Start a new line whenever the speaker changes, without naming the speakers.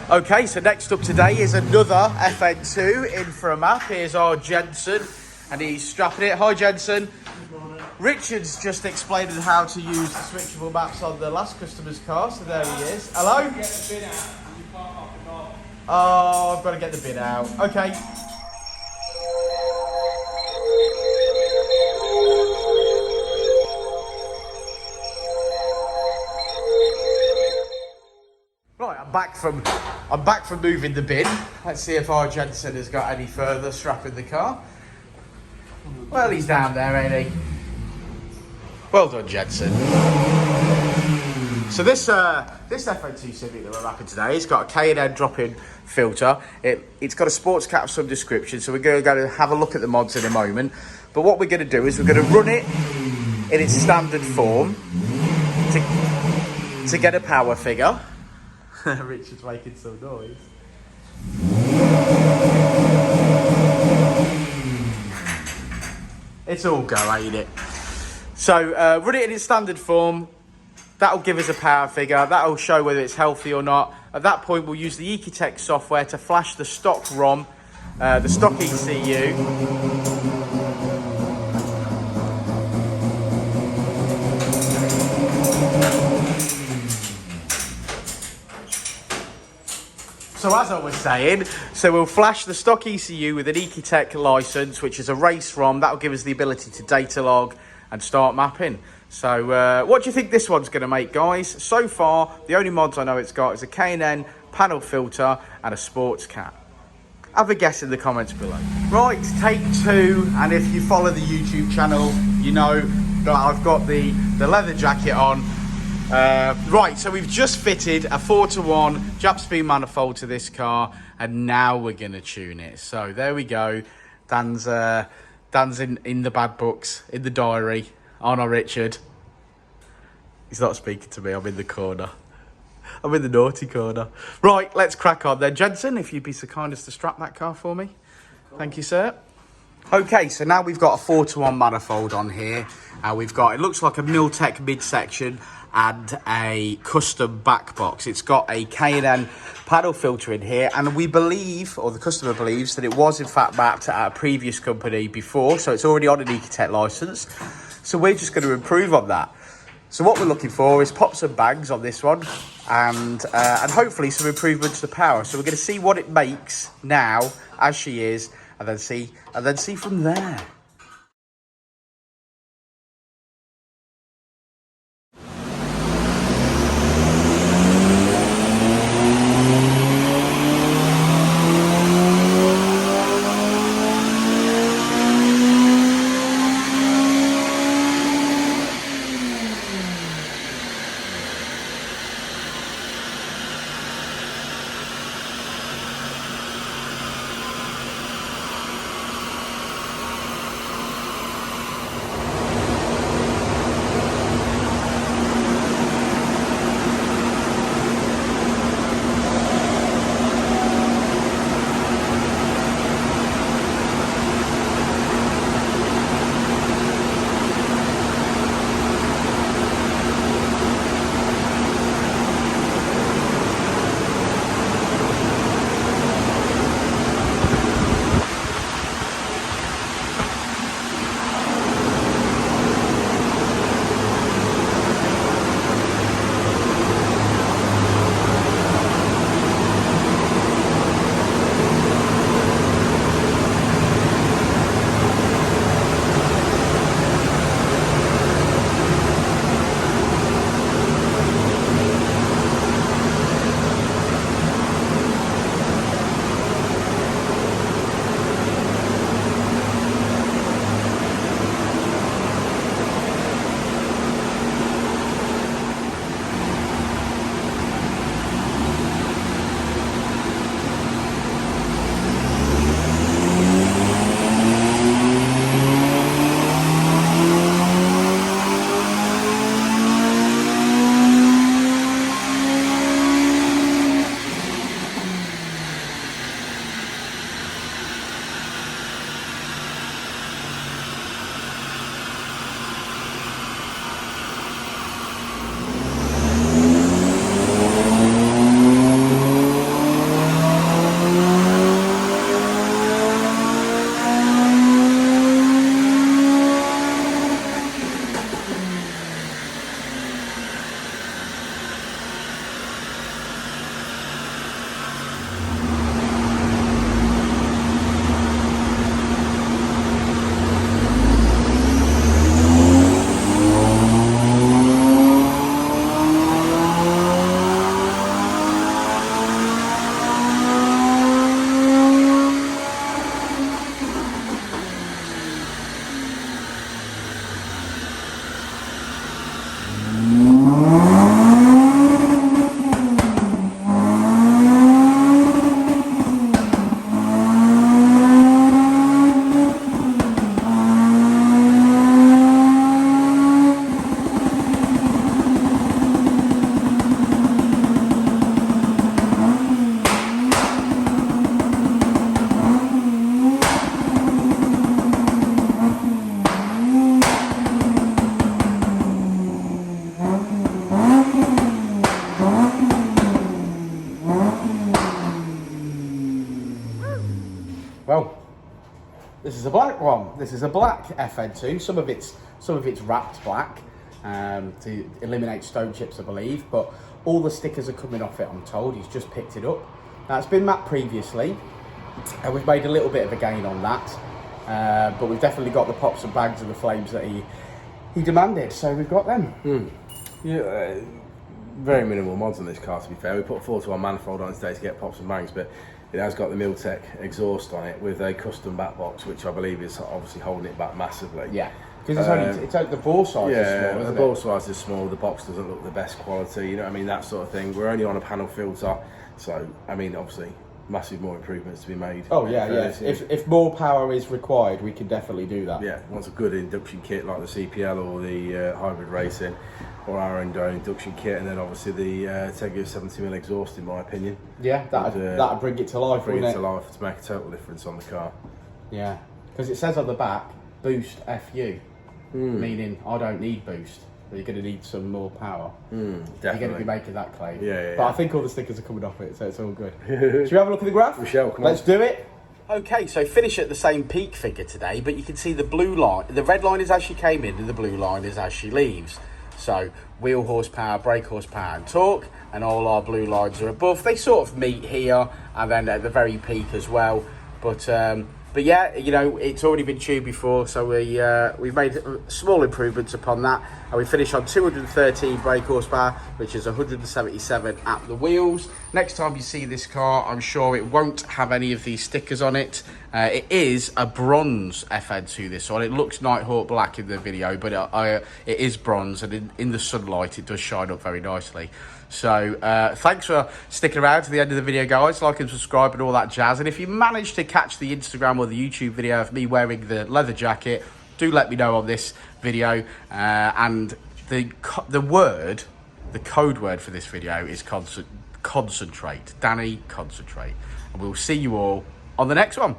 Okay, so next up today is another FN2 in for a map. Here's our Jensen, and he's strapping it. Hi Jensen. Richard's just explained how to use the switchable maps on the last customer's car, so there he is. Hello?
Get the bin out. You can't lock the door.
Oh, I've got to get the bin out. Okay. Right, I'm back from moving the bin. Let's see if our Jensen has got any further strapping the car. Well, he's down there, ain't he? Well done, Jensen. So this FN2 Civic that we're wrapping today, it's got a K&N drop-in filter. It's got a sports cat of some description, so we're going to have a look at the mods in a moment. But what we're going to do is we're going to run it in its standard form to get a power figure. Richard's making some noise. It's all go, ain't it? So run it in its standard form. That'll give us a power figure. That'll show whether it's healthy or not. At that point, we'll use the Ecutek software to flash the stock ROM, the stock ECU. So as I was saying, we'll flash the stock ECU with an Ecutek license, which is a race ROM. That'll give us the ability to data log and start mapping. So what do you think this one's going to make, guys? So far, the only mods I know it's got is a K&N panel filter and a sports cat. Have a guess in the comments below. Right, take two, and if you follow the YouTube channel, you know that I've got the leather jacket on. Right, so we've just fitted a 4:1 Japspeed manifold to this car, and now we're going to tune it. So there we go. Dan's in the bad books, in the diary. Aren't I, Richard? He's not speaking to me. I'm in the corner. I'm in the naughty corner. Right, let's crack on then. Jensen, if you'd be so kind as to strap that car for me. Cool. Thank you, sir. Okay, so now we've got a 4:1 manifold on here. It looks like a Miltech midsection and a custom back box. It's got a K&N paddle filter in here, and we believe, or the customer believes, that it was in fact mapped at a previous company before, so it's already on an Ecutek license. So we're just going to improve on that. So what we're looking for is pops and bangs on this one, and hopefully some improvements to power. So we're going to see what it makes now as she is, and then see from there. Well, this is a black one. This is a black FN2. Some of it's wrapped black to eliminate stone chips, I believe. But all the stickers are coming off it, I'm told. He's just picked it up. Now, it's been mapped previously, and we've made a little bit of a gain on that. But we've definitely got the pops and bags of the flames that he demanded. So we've got them.
Yeah, very minimal mods on this car, to be fair. We put a 4-to-1 manifold on today to get pops and bangs, but it has got the Ecutek exhaust on it with a custom back box, which I believe is obviously holding it back massively.
Yeah, because it's only the bore size is small,
the bore size is small, the box doesn't look the best quality, you know what I mean, that sort of thing. We're only on a panel filter, so, I mean, obviously, massive more improvements to be made.
Oh, yeah. If more power is required, we can definitely do that.
Yeah, wants a good induction kit like the CPL or the hybrid racing, or our own induction kit, and then obviously the 70mm exhaust, in my opinion.
Yeah, that'd bring it to life,
bring
wouldn't
it to life to make a total difference on the car.
Yeah, because it says on the back, Boost FU, meaning I don't need boost, but you're going to need some more power.
Definitely.
You're going to be making that claim.
Yeah.
But I think all the stickers are coming off it, so it's all good. Should we have a look at the graph?
We shall, come on.
Let's do it. Okay, so finish at the same peak figure today, but you can see the blue line, the red line is as she came in, and the blue line is as she leaves. So wheel horsepower, brake horsepower and torque, and all our blue lines are above. They sort of meet here and then at the very peak as well. But yeah, you know, it's already been tuned before, so we've made small improvements upon that, and we finish on 213 brake horsepower, which is 177 at the wheels. Next time you see this car, I'm sure it won't have any of these stickers on it. It is a bronze FN2, this one. It looks Nighthawk black in the video, but it is bronze, and in the sunlight it does shine up very nicely. So thanks for sticking around to the end of the video, guys. Like and subscribe and all that jazz. And if you manage to catch the Instagram or the YouTube video of me wearing the leather jacket, do let me know on this video. And the code word for this video is concentrate. Danny, concentrate. And we'll see you all on the next one.